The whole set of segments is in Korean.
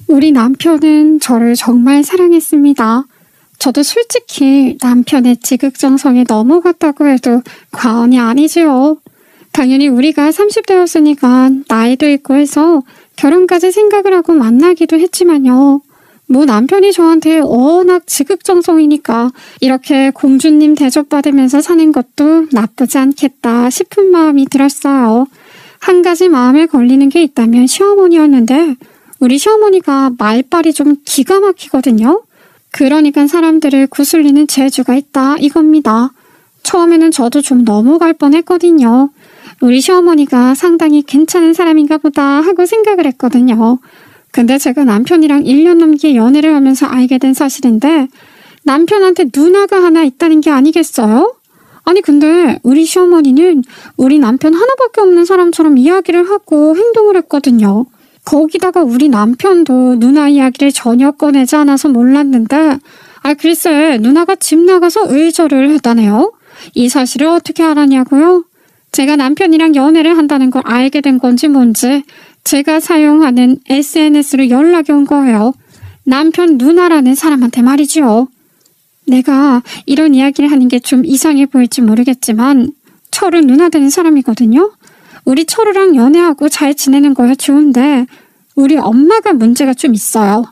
우리 남편은 저를 정말 사랑했습니다. 저도 솔직히 남편의 지극정성에 넘어갔다고 해도 과언이 아니지요. 당연히 우리가 30대였으니까 나이도 있고 해서 결혼까지 생각을 하고 만나기도 했지만요. 뭐 남편이 저한테 워낙 지극정성이니까 이렇게 공주님 대접받으면서 사는 것도 나쁘지 않겠다 싶은 마음이 들었어요. 한 가지 마음에 걸리는 게 있다면 시어머니였는데 우리 시어머니가 말빨이 좀 기가 막히거든요. 그러니까 사람들을 구슬리는 재주가 있다 이겁니다. 처음에는 저도 좀 넘어갈 뻔했거든요. 우리 시어머니가 상당히 괜찮은 사람인가 보다 하고 생각을 했거든요. 근데 제가 남편이랑 1년 넘게 연애를 하면서 알게 된 사실인데 남편한테 누나가 하나 있다는 게 아니겠어요? 아니 근데 우리 시어머니는 우리 남편 하나밖에 없는 사람처럼 이야기를 하고 행동을 했거든요. 거기다가 우리 남편도 누나 이야기를 전혀 꺼내지 않아서 몰랐는데 글쎄 누나가 집 나가서 의절을 했다네요. 이 사실을 어떻게 알았냐고요? 제가 남편이랑 연애를 한다는 걸 알게 된 건지 뭔지 제가 사용하는 SNS로 연락이 온 거예요. 남편 누나라는 사람한테 말이지요. 내가 이런 이야기를 하는 게 좀 이상해 보일지 모르겠지만 철은 누나 되는 사람이거든요. 우리 철우랑 연애하고 잘 지내는 거야 좋은데 우리 엄마가 문제가 좀 있어요.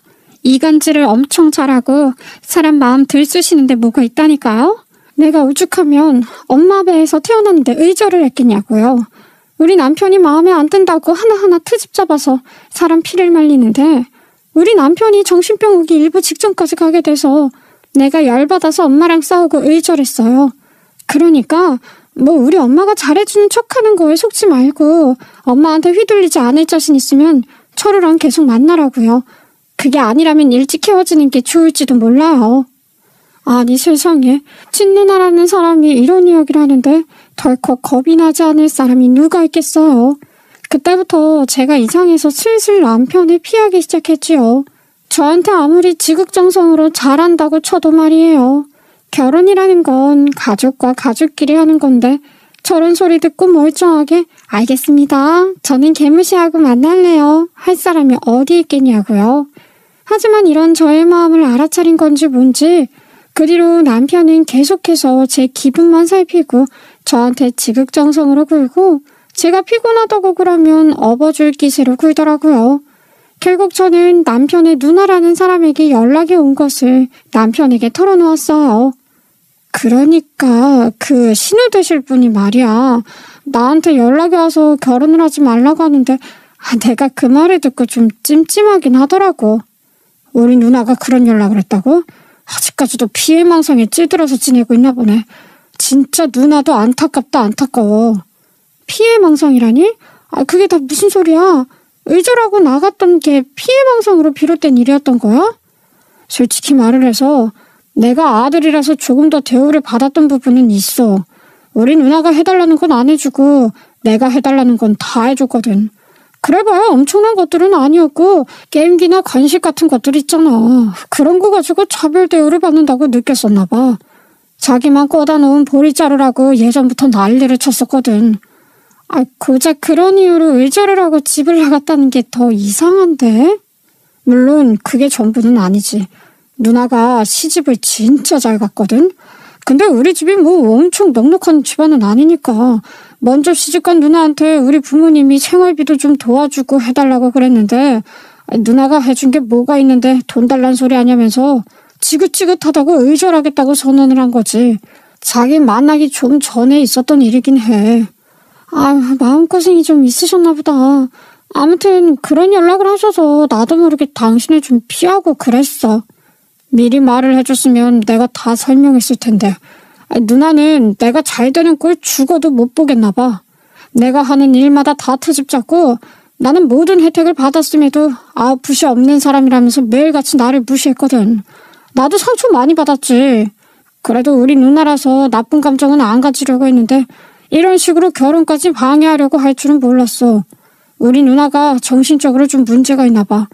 이간질을 엄청 잘하고 사람 마음 들쑤시는데 뭐가 있다니까요. 내가 오죽하면 엄마 배에서 태어났는데 의절을 했겠냐고요. 우리 남편이 마음에 안 든다고 하나하나 트집 잡아서 사람 피를 말리는데 우리 남편이 정신병 오기 일부 직전까지 가게 돼서 내가 열받아서 엄마랑 싸우고 의절했어요. 그러니까 뭐 우리 엄마가 잘해주는 척하는 거에 속지 말고 엄마한테 휘둘리지 않을 자신 있으면 철우랑 계속 만나라고요. 그게 아니라면 일찍 헤어지는 게 좋을지도 몰라요. 아니 세상에 친누나라는 사람이 이런 이야기를 하는데 덜컥 겁이 나지 않을 사람이 누가 있겠어요. 그때부터 제가 이상해서 슬슬 남편을 피하기 시작했지요. 저한테 아무리 지극정성으로 잘한다고 쳐도 말이에요. 결혼이라는 건 가족과 가족끼리 하는 건데 저런 소리 듣고 멀쩡하게 알겠습니다. 저는 개무시하고 만날래요. 할 사람이 어디 있겠냐고요. 하지만 이런 저의 마음을 알아차린 건지 뭔지 그 뒤로 남편은 계속해서 제 기분만 살피고 저한테 지극정성으로 굴고 제가 피곤하다고 그러면 업어줄 기세로 굴더라고요. 결국 저는 남편의 누나라는 사람에게 연락이 온 것을 남편에게 털어놓았어요. 그러니까 그 신우 되실 분이 말이야. 나한테 연락이 와서 결혼을 하지 말라고 하는데 내가 그 말을 듣고 좀 찜찜하긴 하더라고. 우리 누나가 그런 연락을 했다고? 아직까지도 피해망상에 찌들어서 지내고 있나 보네. 진짜 누나도 안타깝다 안타까워. 피해망상이라니? 그게 다 무슨 소리야? 의절하고 나갔던 게 피해망상으로 비롯된 일이었던 거야? 솔직히 말을 해서 내가 아들이라서 조금 더 대우를 받았던 부분은 있어. 우리 누나가 해달라는 건 안 해주고 내가 해달라는 건 다 해줬거든. 그래봐야 엄청난 것들은 아니었고 게임기나 간식 같은 것들 있잖아. 그런 거 가지고 차별 대우를 받는다고 느꼈었나 봐. 자기만 꿔다 놓은 보리 자루라고 예전부터 난리를 쳤었거든. 고작 그런 이유로 의절을 하고 집을 나갔다는 게 더 이상한데? 물론 그게 전부는 아니지. 누나가 시집을 진짜 잘 갔거든. 근데 우리 집이 뭐 엄청 넉넉한 집안은 아니니까 먼저 시집간 누나한테 우리 부모님이 생활비도 좀 도와주고 해달라고 그랬는데 누나가 해준 게 뭐가 있는데 돈 달란 소리 하냐면서 지긋지긋하다고 의절하겠다고 선언을 한 거지. 자기 만나기 좀 전에 있었던 일이긴 해. 마음고생이 좀 있으셨나 보다. 아무튼 그런 연락을 하셔서 나도 모르게 당신을 좀 피하고 그랬어. 미리 말을 해줬으면 내가 다 설명했을 텐데. 누나는 내가 잘 되는 꼴 죽어도 못 보겠나 봐. 내가 하는 일마다 다 트집 잡고 나는 모든 혜택을 받았음에도 붓이 없는 사람이라면서 매일같이 나를 무시했거든. 나도 상처 많이 받았지. 그래도 우리 누나라서 나쁜 감정은 안 가지려고 했는데 이런 식으로 결혼까지 방해하려고 할 줄은 몰랐어. 우리 누나가 정신적으로 좀 문제가 있나 봐.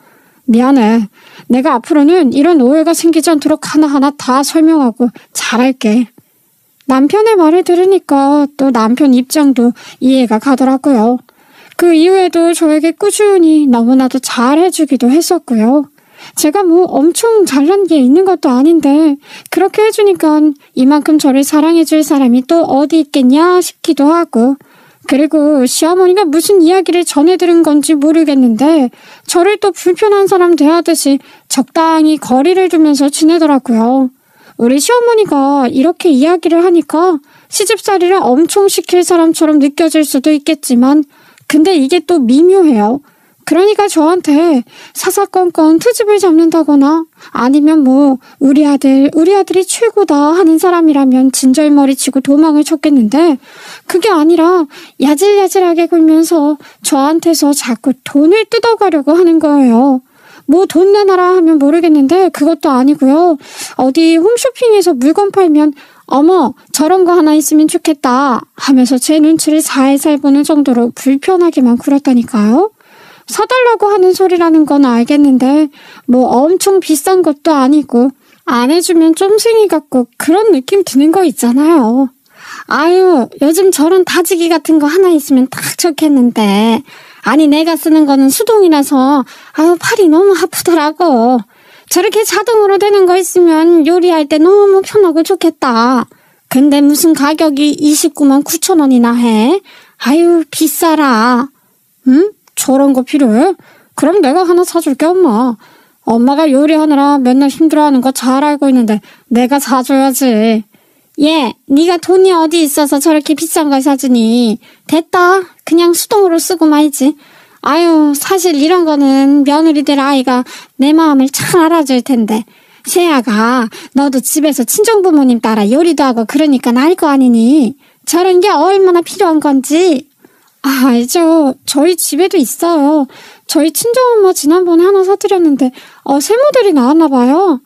미안해. 내가 앞으로는 이런 오해가 생기지 않도록 하나하나 다 설명하고 잘할게. 남편의 말을 들으니까 또 남편 입장도 이해가 가더라고요. 그 이후에도 저에게 꾸준히 너무나도 잘해주기도 했었고요. 제가 뭐 엄청 잘난 게 있는 것도 아닌데 그렇게 해주니까 이만큼 저를 사랑해줄 사람이 또 어디 있겠냐 싶기도 하고, 그리고 시어머니가 무슨 이야기를 전해 들은 건지 모르겠는데 저를 또 불편한 사람 대하듯이 적당히 거리를 두면서 지내더라고요. 우리 시어머니가 이렇게 이야기를 하니까 시집살이를 엄청 시킬 사람처럼 느껴질 수도 있겠지만, 근데 이게 또 미묘해요. 그러니까 저한테 사사건건 트집을 잡는다거나 아니면 뭐 우리 아들이 최고다 하는 사람이라면 진절머리 치고 도망을 쳤겠는데, 그게 아니라 야질야질하게 굴면서 저한테서 자꾸 돈을 뜯어가려고 하는 거예요. 뭐 돈 내놔라 하면 모르겠는데 그것도 아니고요. 어디 홈쇼핑에서 물건 팔면 어머 저런 거 하나 있으면 좋겠다 하면서 제 눈치를 살살 보는 정도로 불편하게만 굴었다니까요. 사달라고 하는 소리라는 건 알겠는데 뭐 엄청 비싼 것도 아니고 안 해주면 쫌생이 같고 그런 느낌 드는 거 있잖아요. 아유, 요즘 저런 다지기 같은 거 하나 있으면 딱 좋겠는데, 아니 내가 쓰는 거는 수동이라서 아유 팔이 너무 아프더라고. 저렇게 자동으로 되는 거 있으면 요리할 때 너무 편하고 좋겠다. 근데 무슨 가격이 29만 9천 원이나 해? 아유 비싸라. 응? 저런 거 필요해? 그럼 내가 하나 사줄게 엄마. 엄마가 요리하느라 맨날 힘들어하는 거 잘 알고 있는데 내가 사줘야지. 얘, 네가 돈이 어디 있어서 저렇게 비싼 걸 사주니? 됐다. 그냥 수동으로 쓰고 말지. 아유, 사실 이런 거는 며느리들 아이가 내 마음을 잘 알아줄 텐데. 세아가 너도 집에서 친정부모님 따라 요리도 하고 그러니까 알 거 아니니? 저런 게 얼마나 필요한 건지. 아, 알죠. 저희 집에도 있어요. 저희 친정엄마 지난번에 하나 사드렸는데 새 모델이 나왔나 봐요.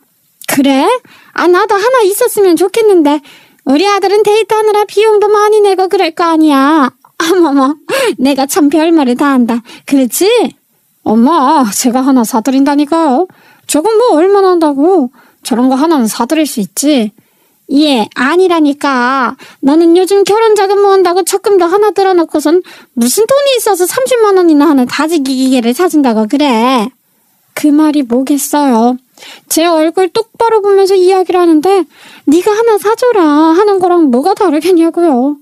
그래? 아, 나도 하나 있었으면 좋겠는데 우리 아들은 데이트하느라 비용도 많이 내고 그럴 거 아니야. 어머머, 내가 참 별말을 다 한다. 그렇지? 엄마, 제가 하나 사드린다니까요. 저건 뭐 얼마나 한다고. 저런 거 하나는 사드릴 수 있지. 예, 아니라니까. 너는 요즘 결혼 자금 모은다고 적금도 하나 들어놓고선 무슨 돈이 있어서 30만 원이나 하는 다지기 기계를 사준다고 그래. 그 말이 뭐겠어요. 제 얼굴 똑바로 보면서 이야기를 하는데 네가 하나 사줘라 하는 거랑 뭐가 다르겠냐고요.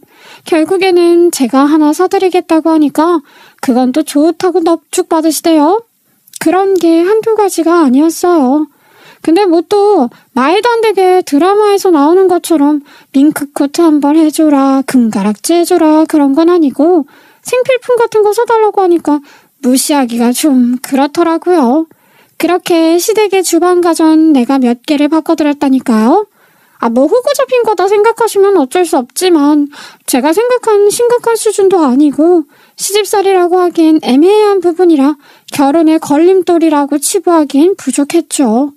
결국에는 제가 하나 사드리겠다고 하니까 그건 또 좋다고 넙죽 받으시대요. 그런 게 한두 가지가 아니었어요. 근데 뭐 또 말도 안 되게 드라마에서 나오는 것처럼 밍크코트 한번 해줘라, 금가락지 해줘라 그런 건 아니고 생필품 같은 거 사달라고 하니까 무시하기가 좀 그렇더라고요. 그렇게 시댁의 주방가전 내가 몇 개를 바꿔드렸다니까요. 아, 뭐 호구 잡힌 거다 생각하시면 어쩔 수 없지만 제가 생각한 심각한 수준도 아니고 시집살이라고 하기엔 애매한 부분이라 결혼의 걸림돌이라고 치부하기엔 부족했죠.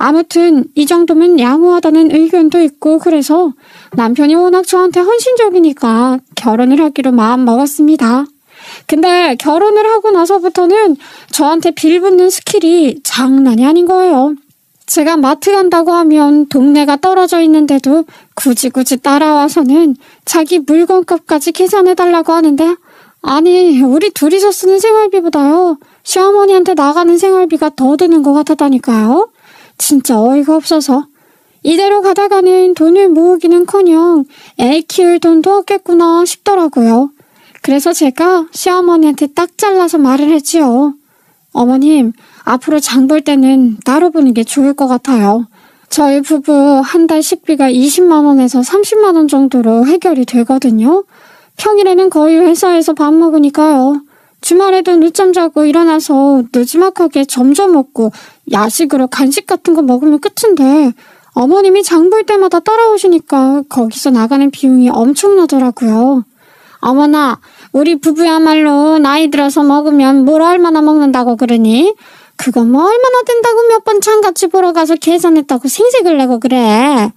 아무튼 이 정도면 양호하다는 의견도 있고 그래서 남편이 워낙 저한테 헌신적이니까 결혼을 하기로 마음먹었습니다. 근데 결혼을 하고 나서부터는 저한테 빌붙는 스킬이 장난이 아닌 거예요. 제가 마트 간다고 하면 동네가 떨어져 있는데도 굳이 따라와서는 자기 물건값까지 계산해달라고 하는데, 아니 우리 둘이서 쓰는 생활비보다요 시어머니한테 나가는 생활비가 더 드는 것 같았다니까요. 진짜 어이가 없어서. 이대로 가다가는 돈을 모으기는커녕 애 키울 돈도 없겠구나 싶더라고요. 그래서 제가 시어머니한테 딱 잘라서 말을 했지요. 어머님, 앞으로 장 볼 때는 따로 보는 게 좋을 것 같아요. 저희 부부 한 달 식비가 20만 원에서 30만 원 정도로 해결이 되거든요. 평일에는 거의 회사에서 밥 먹으니까요. 주말에도 늦잠 자고 일어나서 느지막하게 점점 먹고 야식으로 간식 같은 거 먹으면 끝인데 어머님이 장 볼 때마다 따라오시니까 거기서 나가는 비용이 엄청나더라고요. 어머나, 우리 부부야말로 나이 들어서 먹으면 뭘 얼마나 먹는다고 그러니? 그건 뭐 얼마나 된다고 몇 번 장같이 보러 가서 계산했다고 생색을 내고 그래.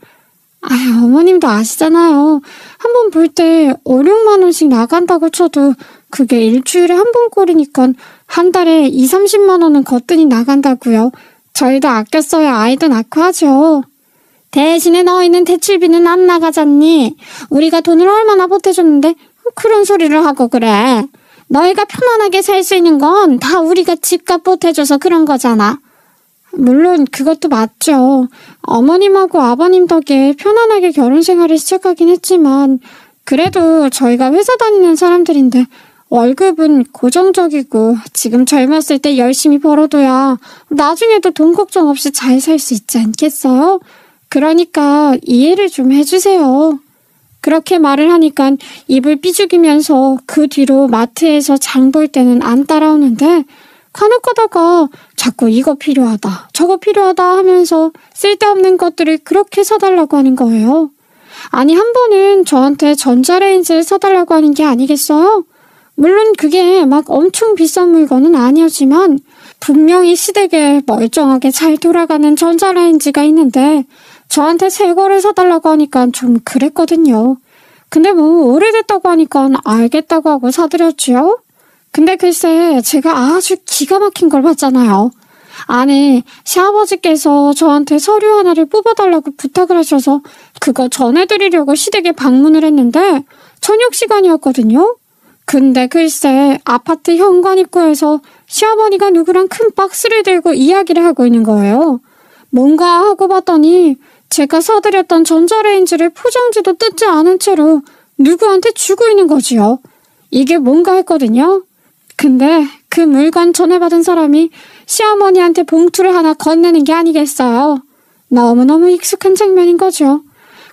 아유, 어머님도 아시잖아요. 한 번 볼 때 5, 6만 원씩 나간다고 쳐도 그게 일주일에 한 번 꼴이니까 한 달에 2, 30만 원은 거뜬히 나간다고요. 저희도 아껴 써야 아이도 낳고 하죠. 대신에 너희는 대출비는 안 나가잖니? 우리가 돈을 얼마나 보태줬는데 그런 소리를 하고 그래. 너희가 편안하게 살 수 있는 건 다 우리가 집값 보태줘서 그런 거잖아. 물론 그것도 맞죠. 어머님하고 아버님 덕에 편안하게 결혼 생활을 시작하긴 했지만 그래도 저희가 회사 다니는 사람들인데 월급은 고정적이고 지금 젊었을 때 열심히 벌어둬야 나중에도 돈 걱정 없이 잘 살 수 있지 않겠어요? 그러니까 이해를 좀 해주세요. 그렇게 말을 하니까 입을 삐죽이면서 그 뒤로 마트에서 장 볼 때는 안 따라오는데 간혹 가다가 자꾸 이거 필요하다, 저거 필요하다 하면서 쓸데없는 것들을 그렇게 사달라고 하는 거예요. 아니, 한 번은 저한테 전자레인지를 사달라고 하는 게 아니겠어요? 물론 그게 막 엄청 비싼 물건은 아니었지만 분명히 시댁에 멀쩡하게 잘 돌아가는 전자레인지가 있는데 저한테 새 거를 사달라고 하니까 좀 그랬거든요. 근데 뭐 오래됐다고 하니까 알겠다고 하고 사드렸지요. 근데 글쎄 제가 아주 기가 막힌 걸 봤잖아요. 아니, 시아버지께서 저한테 서류 하나를 뽑아달라고 부탁을 하셔서 그거 전해드리려고 시댁에 방문을 했는데 저녁 시간이었거든요. 근데 글쎄 아파트 현관 입구에서 시어머니가 누구랑 큰 박스를 들고 이야기를 하고 있는 거예요. 뭔가 하고 봤더니 제가 사드렸던 전자레인지를 포장지도 뜯지 않은 채로 누구한테 주고 있는 거지요. 이게 뭔가 했거든요. 근데 그 물건 전해받은 사람이 시어머니한테 봉투를 하나 건네는 게 아니겠어요. 너무너무 익숙한 장면인 거죠.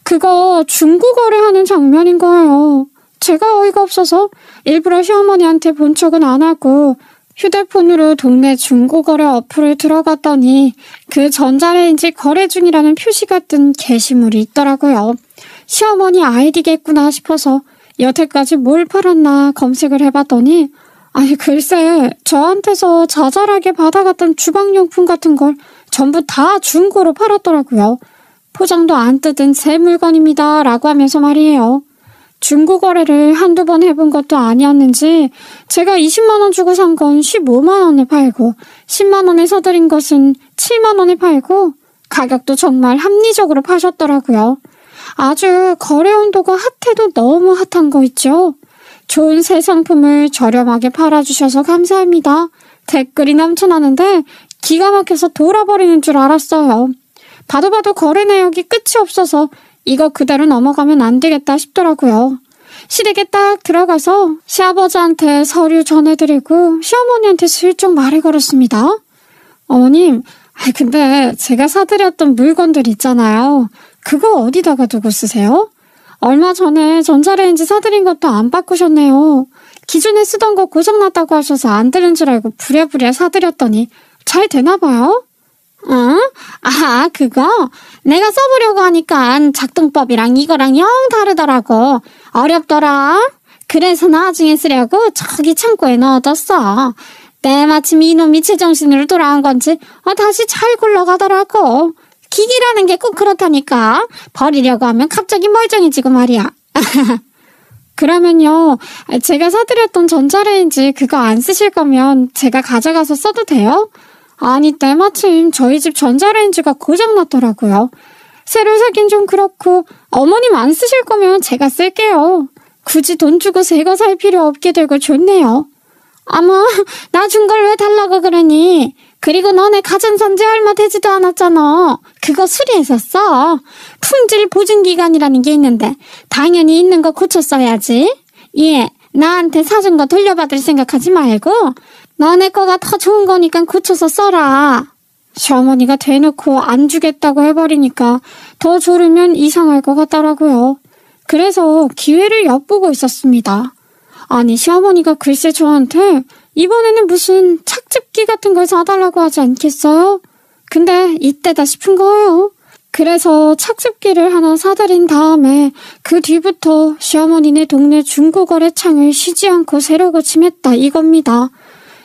그거 중국어를 하는 장면인 거예요. 제가 어이가 없어서 일부러 시어머니한테 본 척은 안 하고 휴대폰으로 동네 중고거래 어플을 들어갔더니 그 전자레인지 거래 중이라는 표시가 뜬 게시물이 있더라고요. 시어머니 아이디겠구나 싶어서 여태까지 뭘 팔았나 검색을 해봤더니 아니 글쎄 저한테서 자잘하게 받아갔던 주방용품 같은 걸 전부 다 중고로 팔았더라고요. 포장도 안 뜯은 새 물건입니다 라고 하면서 말이에요. 중고 거래를 한두 번 해본 것도 아니었는지 제가 20만 원 주고 산 건 15만 원에 팔고 10만 원에 사드린 것은 7만 원에 팔고 가격도 정말 합리적으로 파셨더라고요. 아주 거래 온도가 핫해도 너무 핫한 거 있죠. 좋은 새 상품을 저렴하게 팔아주셔서 감사합니다. 댓글이 넘쳐나는데 기가 막혀서 돌아버리는 줄 알았어요. 봐도 거래 내역이 끝이 없어서 이거 그대로 넘어가면 안 되겠다 싶더라고요. 시댁에 딱 들어가서 시아버지한테 서류 전해드리고 시어머니한테 슬쩍 말을 걸었습니다. 어머님, 근데 제가 사드렸던 물건들 있잖아요. 그거 어디다가 두고 쓰세요? 얼마 전에 전자레인지 사드린 것도 안 바꾸셨네요. 기존에 쓰던 거 고장났다고 하셔서 안 되는 줄 알고 부랴부랴 사드렸더니 잘 되나 봐요? 응? 그거? 내가 써보려고 하니까 작동법이랑 이거랑 영 다르더라고. 어렵더라. 그래서 나중에 쓰려고 저기 창고에 넣어뒀어. 때마침 이놈이 제정신으로 돌아온 건지 다시 잘 굴러가더라고. 기기라는 게 꼭 그렇다니까. 버리려고 하면 갑자기 멀쩡해지고 말이야. 그러면요, 제가 사드렸던 전자레인지 그거 안 쓰실 거면 제가 가져가서 써도 돼요? 아니, 때마침 저희 집 전자레인지가 고장났더라고요. 새로 사긴 좀 그렇고 어머님 안 쓰실 거면 제가 쓸게요. 굳이 돈 주고 새 거 살 필요 없게 되고 좋네요. 어머, 나 준 걸 왜 달라고 그러니? 그리고 너네 가전 산지 얼마 되지도 않았잖아. 그거 수리해서 써. 품질 보증 기간이라는 게 있는데 당연히 있는 거 고쳐 써야지. 예, 나한테 사준 거 돌려받을 생각하지 말고 너네 거가 더 좋은 거니까 고쳐서 써라. 시어머니가 대놓고 안 주겠다고 해버리니까 더 조르면 이상할 것 같더라고요. 그래서 기회를 엿보고 있었습니다. 아니, 시어머니가 글쎄 저한테 이번에는 무슨 착즙기 같은 걸 사달라고 하지 않겠어요? 근데 이때다 싶은 거예요. 그래서 착즙기를 하나 사드린 다음에 그 뒤부터 시어머니네 동네 중고거래 창을 쉬지 않고 새로 고침했다 이겁니다.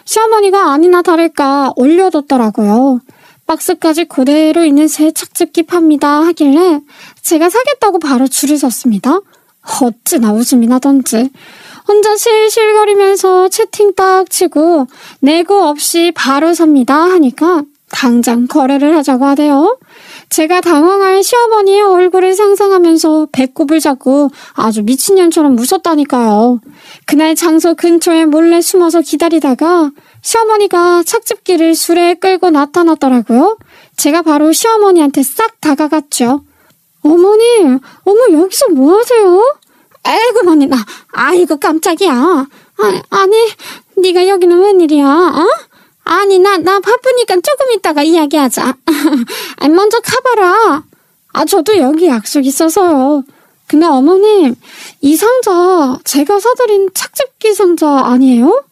시어머니가 아니나 다를까 올려뒀더라고요. 박스까지 그대로 있는 새 착즙기 팝니다 하길래 제가 사겠다고 바로 줄을 섰습니다. 어찌나 웃음이 나던지 혼자 실실거리면서 채팅 딱 치고 내고 없이 바로 삽니다 하니까 당장 거래를 하자고 하대요. 제가 당황할 시어머니의 얼굴을 상상하면서 배꼽을 잡고 아주 미친년처럼 웃었다니까요. 그날 장소 근처에 몰래 숨어서 기다리다가 시어머니가 착즙기를 수레에 끌고 나타났더라고요. 제가 바로 시어머니한테 싹 다가갔죠. 어머님, 어머 여기서 뭐 하세요? 아이고 머니 아이고 깜짝이야. 아니 네가 여기는 웬일이야? 어? 아니 나 바쁘니까 조금 있다가 이야기하자. 먼저 가봐라. 저도 여기 약속 있어서요. 근데 어머님, 이 상자 제가 사드린 착즙기 상자 아니에요?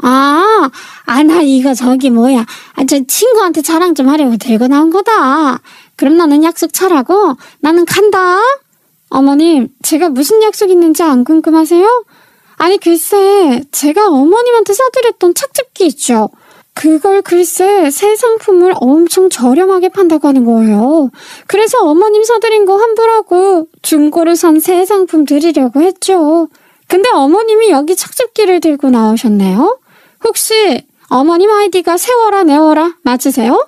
나 이거 저기 뭐야. 저 친구한테 자랑 좀 하려고 들고 나온 거다. 그럼 너는 약속 잘하고 나는 간다. 어머님, 제가 무슨 약속 있는지 안 궁금하세요? 아니 글쎄, 제가 어머님한테 사드렸던 착즙기 있죠. 그걸 글쎄 새 상품을 엄청 저렴하게 판다고 하는 거예요. 그래서 어머님 사드린 거 환불하고 중고로 산 새 상품 드리려고 했죠. 근데 어머님이 여기 착즙기를 들고 나오셨네요. 혹시 어머님 아이디가 세워라 내워라 맞으세요?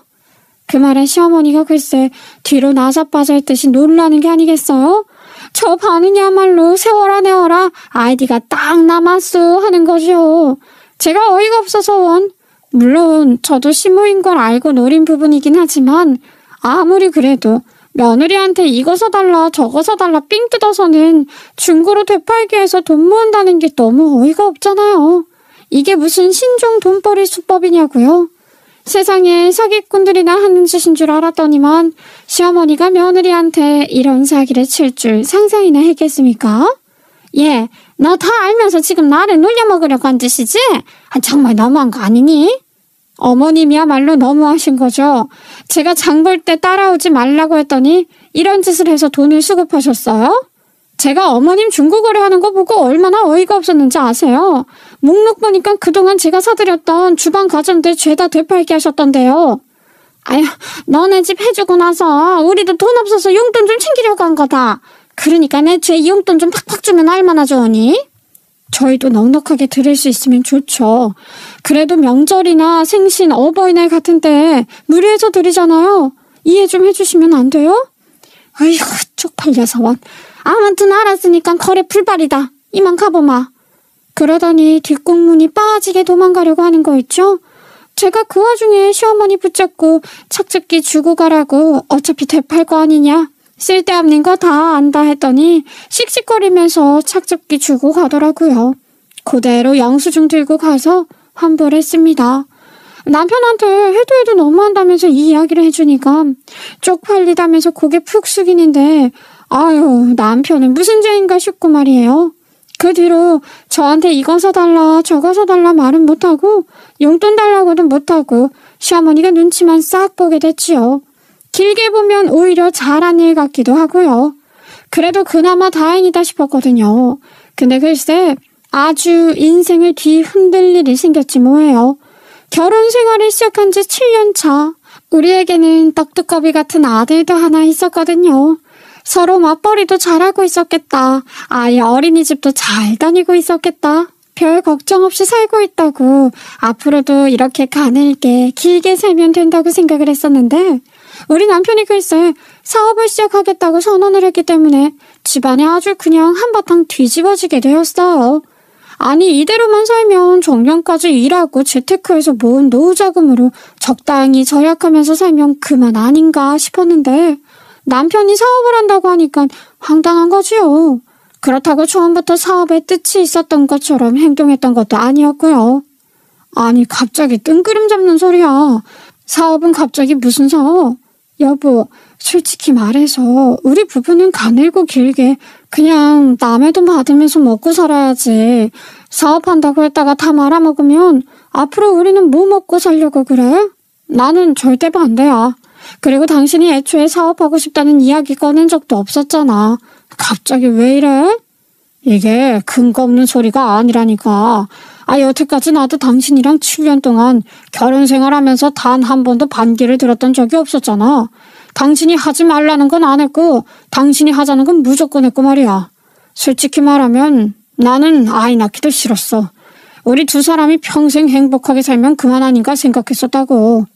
그 말에 시어머니가 글쎄 뒤로 나자빠질 듯이 놀라는 게 아니겠어요? 저 반응이야말로 세워라 내워라 아이디가 딱 남았어 하는 거죠. 제가 어이가 없어서 원. 물론 저도 시모인 걸 알고 노린 부분이긴 하지만 아무리 그래도 며느리한테 이거 사달라 저거 사달라 삥 뜯어서는 중고로 되팔기해서 돈 모은다는 게 너무 어이가 없잖아요. 이게 무슨 신종 돈벌이 수법이냐고요. 세상에 사기꾼들이나 하는 짓인 줄 알았더니만 시어머니가 며느리한테 이런 사기를 칠 줄 상상이나 했겠습니까? 예, 너 다 알면서 지금 나를 놀려먹으려고 한 짓이지? 정말 너무한 거 아니니? 어머님이야말로 너무하신 거죠. 제가 장 볼 때 따라오지 말라고 했더니 이런 짓을 해서 돈을 수급하셨어요? 제가 어머님 중고거래하는 거 보고 얼마나 어이가 없었는지 아세요? 목록 보니까 그동안 제가 사드렸던 주방 가전들 죄다 되팔기 하셨던데요. 아휴, 너네 집 해주고 나서 우리도 돈 없어서 용돈 좀 챙기려고 한 거다. 그러니까 내 죄 용돈 좀 팍팍 주면 얼마나 좋으니? 저희도 넉넉하게 드릴 수 있으면 좋죠. 그래도 명절이나 생신, 어버이날 같은 때 무리해서 드리잖아요. 이해 좀 해주시면 안 돼요? 아이고, 쪽팔려서 원. 아무튼 알았으니까 거래 불발이다. 이만 가보마. 그러더니 뒷공문이 빠지게 도망가려고 하는 거 있죠? 제가 그 와중에 시어머니 붙잡고 착즙기 주고 가라고 어차피 되팔 거 아니냐. 쓸데없는 거 다 안다 했더니 씩씩거리면서 착즙기 주고 가더라고요. 그대로 영수증 들고 가서 환불했습니다. 남편한테 해도 너무한다면서 이 이야기를 해주니까 쪽팔리다면서 고개 푹 숙이는데 아유 남편은 무슨 죄인가 싶고 말이에요. 그 뒤로 저한테 이거 사달라 저거 사달라 말은 못하고 용돈 달라고도 못하고 시어머니가 눈치만 싹 보게 됐지요. 길게 보면 오히려 잘한 일 같기도 하고요. 그래도 그나마 다행이다 싶었거든요. 근데 글쎄 아주 인생을 뒤흔들 일이 생겼지 뭐예요. 결혼 생활을 시작한 지 7년 차. 우리에게는 떡두꺼비 같은 아들도 하나 있었거든요. 서로 맞벌이도 잘하고 있었겠다. 아예 어린이집도 잘 다니고 있었겠다. 별 걱정 없이 살고 있다고 앞으로도 이렇게 가늘게 길게 살면 된다고 생각을 했었는데 우리 남편이 글쎄 사업을 시작하겠다고 선언을 했기 때문에 집안이 아주 그냥 한바탕 뒤집어지게 되었어요. 아니 이대로만 살면 정년까지 일하고 재테크해서 모은 노후 자금으로 적당히 절약하면서 살면 그만 아닌가 싶었는데 남편이 사업을 한다고 하니까 황당한 거지요. 그렇다고 처음부터 사업에 뜻이 있었던 것처럼 행동했던 것도 아니었고요. 아니 갑자기 뜬구름 잡는 소리야. 사업은 갑자기 무슨 사업? 여보, 솔직히 말해서 우리 부부는 가늘고 길게 그냥 남의 돈 받으면서 먹고 살아야지. 사업한다고 했다가 다 말아먹으면 앞으로 우리는 뭐 먹고 살려고 그래? 나는 절대 반대야. 그리고 당신이 애초에 사업하고 싶다는 이야기 꺼낸 적도 없었잖아. 갑자기 왜 이래? 이게 근거 없는 소리가 아니라니까. 여태까지 나도 당신이랑 7년 동안 결혼 생활하면서 단 한 번도 반기를 들었던 적이 없었잖아. 당신이 하지 말라는 건 안 했고 당신이 하자는 건 무조건 했고 말이야. 솔직히 말하면 나는 아이 낳기도 싫었어. 우리 두 사람이 평생 행복하게 살면 그만 아닌가 생각했었다고.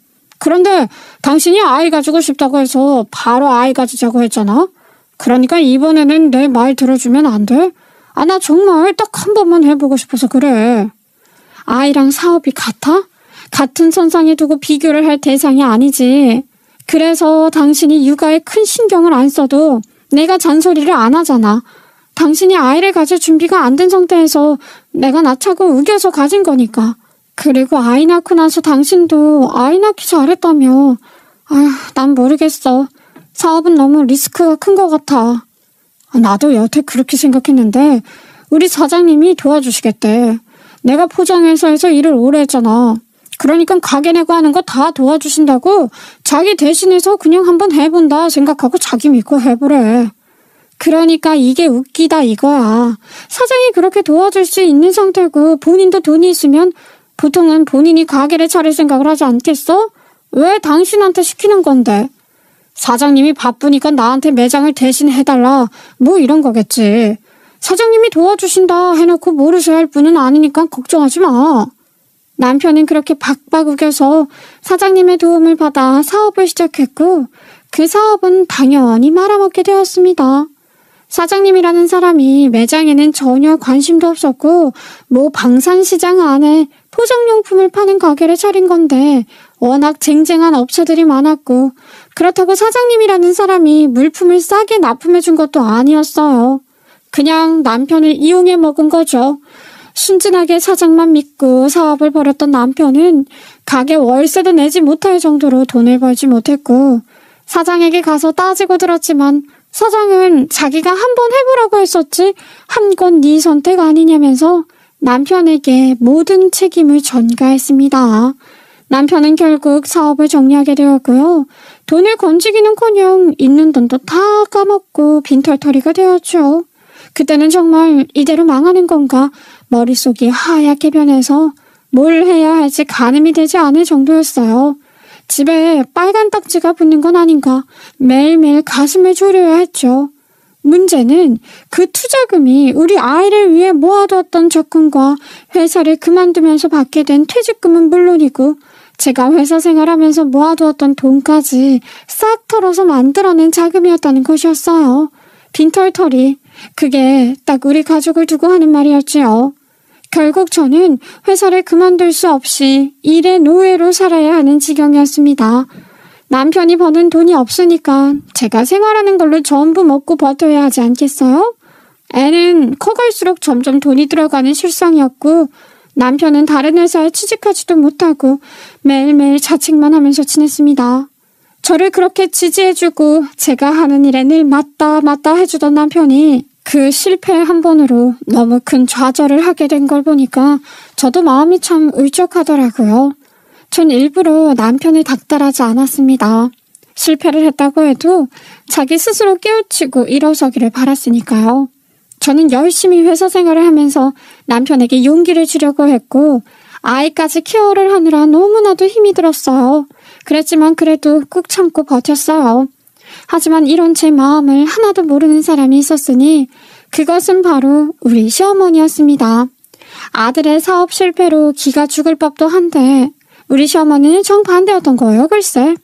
그런데 당신이 아이 가지고 싶다고 해서 바로 아이 가지자고 했잖아. 그러니까 이번에는 내 말 들어주면 안 돼? 나 정말 딱 한 번만 해보고 싶어서 그래. 아이랑 사업이 같아? 같은 선상에 두고 비교를 할 대상이 아니지. 그래서 당신이 육아에 큰 신경을 안 써도 내가 잔소리를 안 하잖아. 당신이 아이를 가질 준비가 안 된 상태에서 내가 낳자고 우겨서 가진 거니까. 그리고 아이 낳고 나서 당신도 아이 낳기 잘했다며. 아휴, 난 모르겠어. 사업은 너무 리스크가 큰 것 같아. 나도 여태 그렇게 생각했는데 우리 사장님이 도와주시겠대. 내가 포장회사에서 일을 오래 했잖아. 그러니까 가게 내고 하는 거 다 도와주신다고 자기 대신해서 그냥 한번 해본다 생각하고 자기 믿고 해보래. 그러니까 이게 웃기다 이거야. 사장이 그렇게 도와줄 수 있는 상태고 본인도 돈이 있으면 보통은 본인이 가게를 차릴 생각을 하지 않겠어? 왜 당신한테 시키는 건데? 사장님이 바쁘니까 나한테 매장을 대신 해달라 뭐 이런 거겠지. 사장님이 도와주신다 해놓고 모르셔야 할 분은 아니니까 걱정하지 마. 남편은 그렇게 박박 우겨서 사장님의 도움을 받아 사업을 시작했고 그 사업은 당연히 말아먹게 되었습니다. 사장님이라는 사람이 매장에는 전혀 관심도 없었고 뭐 방산시장 안에 포장용품을 파는 가게를 차린 건데 워낙 쟁쟁한 업체들이 많았고 그렇다고 사장님이라는 사람이 물품을 싸게 납품해 준 것도 아니었어요. 그냥 남편을 이용해 먹은 거죠. 순진하게 사장만 믿고 사업을 벌였던 남편은 가게 월세도 내지 못할 정도로 돈을 벌지 못했고 사장에게 가서 따지고 들었지만 사장은 자기가 한번 해보라고 했었지 한 건 네 선택 아니냐면서 남편에게 모든 책임을 전가했습니다. 남편은 결국 사업을 정리하게 되었고요. 돈을 건지기는커녕 있는 돈도 다 까먹고 빈털터리가 되었죠. 그때는 정말 이대로 망하는 건가 머릿속이 하얗게 변해서 뭘 해야 할지 가늠이 되지 않을 정도였어요. 집에 빨간 딱지가 붙는 건 아닌가 매일매일 가슴을 졸여야 했죠. 문제는 그 투자금이 우리 아이를 위해 모아두었던 적금과 회사를 그만두면서 받게 된 퇴직금은 물론이고 제가 회사 생활하면서 모아두었던 돈까지 싹 털어서 만들어낸 자금이었다는 것이었어요. 빈털터리, 그게 딱 우리 가족을 두고 하는 말이었지요. 결국 저는 회사를 그만둘 수 없이 일의 노예로 살아야 하는 지경이었습니다. 남편이 버는 돈이 없으니까 제가 생활하는 걸로 전부 먹고 버텨야 하지 않겠어요? 애는 커갈수록 점점 돈이 들어가는 실상이었고 남편은 다른 회사에 취직하지도 못하고 매일매일 자책만 하면서 지냈습니다. 저를 그렇게 지지해주고 제가 하는 일에 늘 맞다 해주던 남편이 그 실패 한 번으로 너무 큰 좌절을 하게 된 걸 보니까 저도 마음이 참 울적하더라고요. 전 일부러 남편을 닥달하지 않았습니다. 실패를 했다고 해도 자기 스스로 깨우치고 일어서기를 바랐으니까요. 저는 열심히 회사 생활을 하면서 남편에게 용기를 주려고 했고 아이까지 케어를 하느라 너무나도 힘이 들었어요. 그랬지만 그래도 꾹 참고 버텼어요. 하지만 이런 제 마음을 하나도 모르는 사람이 있었으니 그것은 바로 우리 시어머니였습니다. 아들의 사업 실패로 기가 죽을 법도 한데 우리 시어머니는 정반대였던 거예요, 글쎄.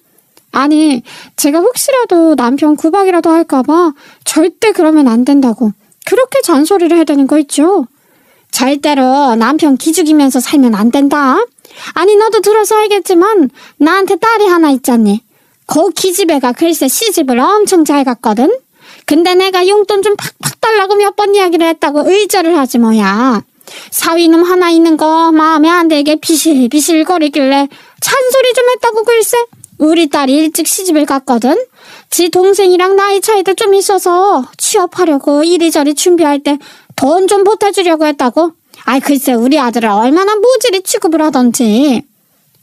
아니, 제가 혹시라도 남편 구박이라도 할까봐 절대 그러면 안 된다고 그렇게 잔소리를 해야 되는 거 있죠. 절대로 남편 기죽이면서 살면 안 된다. 아니, 너도 들어서 알겠지만 나한테 딸이 하나 있잖니. 그 기집애가 글쎄 시집을 엄청 잘 갔거든. 근데 내가 용돈 좀 팍팍 달라고 몇 번 이야기를 했다고 의절을 하지 뭐야. 사위놈 하나 있는 거 마음에 안 들게 비실비실거리길래 잔소리 좀 했다고 글쎄. 우리 딸이 일찍 시집을 갔거든. 지 동생이랑 나이 차이도 좀 있어서 취업하려고 이리저리 준비할 때 돈 좀 보태주려고 했다고. 아이 글쎄 우리 아들을 얼마나 모질이 취급을 하던지.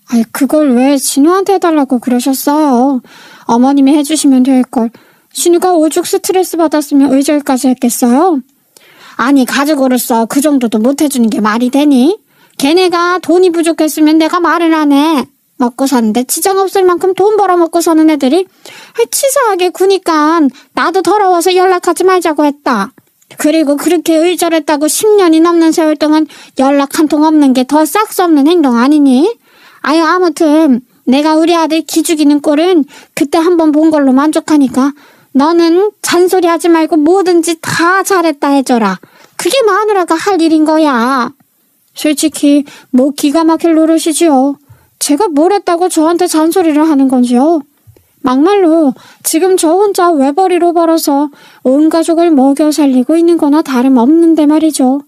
아이 그걸 왜 진우한테 해달라고 그러셨어요. 어머님이 해주시면 될걸. 신우가 오죽 스트레스 받았으면 의절까지 했겠어요? 아니 가족으로서 그 정도도 못해주는 게 말이 되니? 걔네가 돈이 부족했으면 내가 말을 안 해. 먹고 사는데 지장 없을 만큼 돈 벌어먹고 사는 애들이 치사하게 구니까 나도 더러워서 연락하지 말자고 했다. 그리고 그렇게 의절했다고 10년이 넘는 세월 동안 연락 한 통 없는 게 더 싹수 없는 행동 아니니? 아유 아무튼 내가 우리 아들 기죽이는 꼴은 그때 한번 본 걸로 만족하니까 너는 잔소리하지 말고 뭐든지 다 잘했다 해줘라. 그게 마누라가 할 일인 거야. 솔직히 뭐 기가 막힐 노릇이지요. 제가 뭘 했다고 저한테 잔소리를 하는 건지요? 막말로 지금 저 혼자 외벌이로 벌어서 온 가족을 먹여 살리고 있는 거나 다름없는데 말이죠.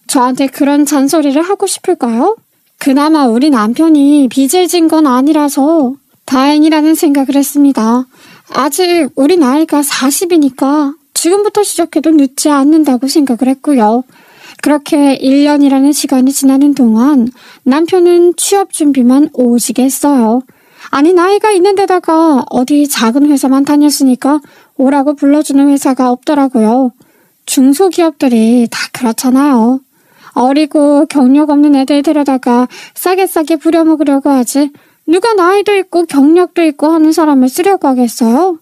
저한테 그런 잔소리를 하고 싶을까요? 그나마 우리 남편이 빚을 진 건 아니라서 다행이라는 생각을 했습니다. 아직 우리 나이가 40이니까 지금부터 시작해도 늦지 않는다고 생각을 했고요. 그렇게 1년이라는 시간이 지나는 동안 남편은 취업 준비만 오지게 했어요. 아니 나이가 있는 데다가 어디 작은 회사만 다녔으니까 오라고 불러주는 회사가 없더라고요. 중소기업들이 다 그렇잖아요. 어리고 경력 없는 애들 데려다가 싸게 부려먹으려고 하지 누가 나이도 있고 경력도 있고 하는 사람을 쓰려고 하겠어요?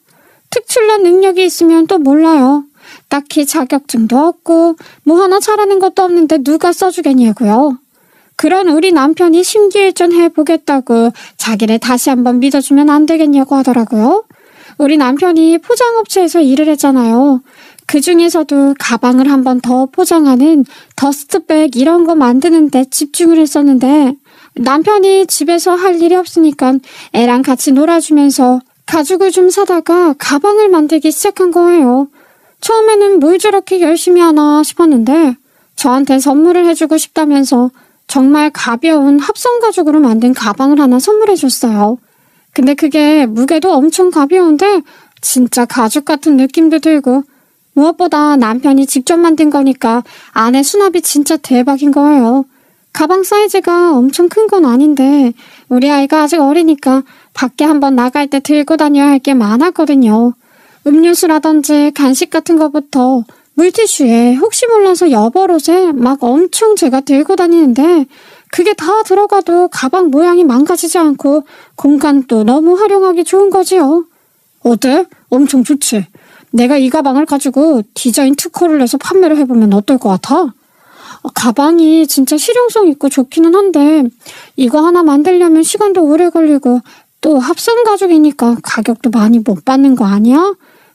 특출난 능력이 있으면 또 몰라요. 딱히 자격증도 없고 뭐 하나 잘하는 것도 없는데 누가 써주겠냐고요. 그런 우리 남편이 심기일전해보겠다고 자기를 다시 한번 믿어주면 안 되겠냐고 하더라고요. 우리 남편이 포장업체에서 일을 했잖아요. 그 중에서도 가방을 한 번 더 포장하는 더스트백 이런 거 만드는 데 집중을 했었는데 남편이 집에서 할 일이 없으니까 애랑 같이 놀아주면서 가죽을 좀 사다가 가방을 만들기 시작한 거예요. 처음에는 뭘 저렇게 열심히 하나 싶었는데 저한테 선물을 해주고 싶다면서 정말 가벼운 합성 가죽으로 만든 가방을 하나 선물해줬어요. 근데 그게 무게도 엄청 가벼운데 진짜 가죽 같은 느낌도 들고 무엇보다 남편이 직접 만든 거니까 안에 수납이 진짜 대박인 거예요. 가방 사이즈가 엄청 큰 건 아닌데 우리 아이가 아직 어리니까 밖에 한번 나갈 때 들고 다녀야 할 게 많았거든요. 음료수라든지 간식 같은 거부터 물티슈에 혹시 몰라서 여벌옷에 막 엄청 제가 들고 다니는데 그게 다 들어가도 가방 모양이 망가지지 않고 공간도 너무 활용하기 좋은 거지요. 어때? 엄청 좋지? 내가 이 가방을 가지고 디자인 특허를 내서 판매를 해보면 어떨 것 같아? 가방이 진짜 실용성 있고 좋기는 한데 이거 하나 만들려면 시간도 오래 걸리고 또 합성 가죽이니까 가격도 많이 못 받는 거 아니야?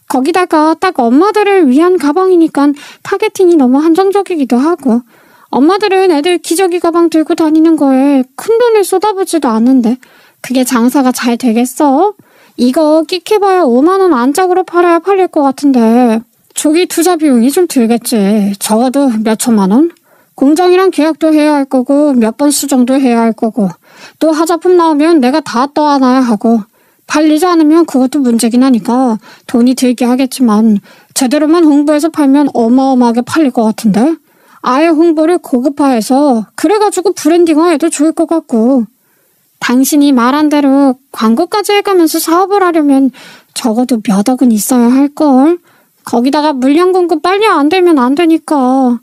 거기다가 딱 엄마들을 위한 가방이니까 타겟팅이 너무 한정적이기도 하고 엄마들은 애들 기저귀 가방 들고 다니는 거에 큰돈을 쏟아부지도 않는데 그게 장사가 잘 되겠어? 이거 끽해봐야 5만 원 안짝으로 팔아야 팔릴 것 같은데 조기 투자 비용이 좀 들겠지. 적어도 몇 천만 원? 공장이랑 계약도 해야 할 거고 몇 번 수정도 해야 할 거고 또 하자품 나오면 내가 다 떠안아야 하고 팔리지 않으면 그것도 문제긴 하니까 돈이 들게 하겠지만 제대로만 홍보해서 팔면 어마어마하게 팔릴 것 같은데 아예 홍보를 고급화해서 그래가지고 브랜딩화해도 좋을 것 같고 당신이 말한 대로 광고까지 해가면서 사업을 하려면 적어도 몇 억은 있어야 할걸. 거기다가 물량 공급 빨리 안 되면 안 되니까.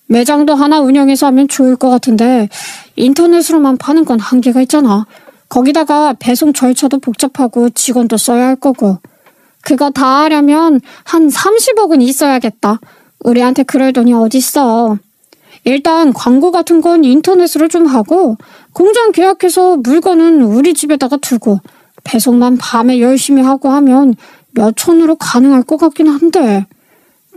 매장도 하나 운영해서 하면 좋을 것 같은데 인터넷으로만 파는 건 한계가 있잖아. 거기다가 배송 절차도 복잡하고 직원도 써야 할 거고. 그거 다 하려면 한 30억은 있어야겠다. 우리한테 그럴 돈이 어딨어. 일단 광고 같은 건 인터넷으로 좀 하고 공장 계약해서 물건은 우리 집에다가 두고 배송만 밤에 열심히 하고 하면 몇 천으로 가능할 것 같긴 한데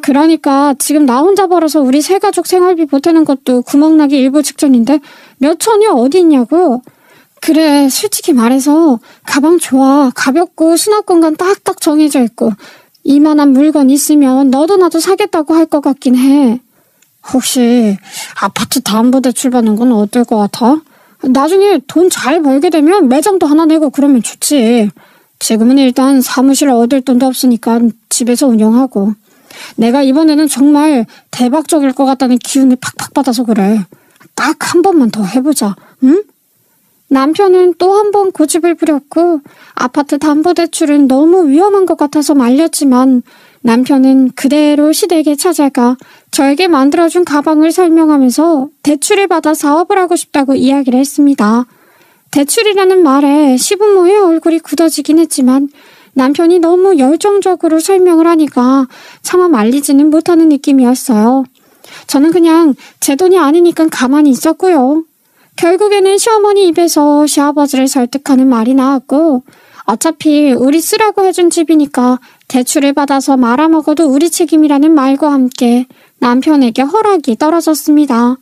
그러니까 지금 나 혼자 벌어서 우리 세 가족 생활비 보태는 것도 구멍나기 일보 직전인데 몇 천이 어디 있냐고. 그래 솔직히 말해서 가방 좋아. 가볍고 수납 공간 딱딱 정해져 있고 이만한 물건 있으면 너도 나도 사겠다고 할 것 같긴 해. 혹시 아파트 담보대출 받는 건 어떨 것 같아? 나중에 돈 잘 벌게 되면 매장도 하나 내고 그러면 좋지. 지금은 일단 사무실 얻을 돈도 없으니까 집에서 운영하고. 내가 이번에는 정말 대박적일 것 같다는 기운을 팍팍 받아서 그래. 딱 한 번만 더 해보자. 응? 남편은 또 한 번 고집을 부렸고 아파트 담보대출은 너무 위험한 것 같아서 말렸지만 남편은 그대로 시댁에 찾아가 저에게 만들어준 가방을 설명하면서 대출을 받아 사업을 하고 싶다고 이야기를 했습니다. 대출이라는 말에 시부모의 얼굴이 굳어지긴 했지만 남편이 너무 열정적으로 설명을 하니까 차마 말리지는 못하는 느낌이었어요. 저는 그냥 제 돈이 아니니까 가만히 있었고요. 결국에는 시어머니 입에서 시아버지를 설득하는 말이 나왔고 어차피 우리 쓰라고 해준 집이니까 대출을 받아서 말아먹어도 우리 책임이라는 말과 함께 남편에게 허락이 떨어졌습니다.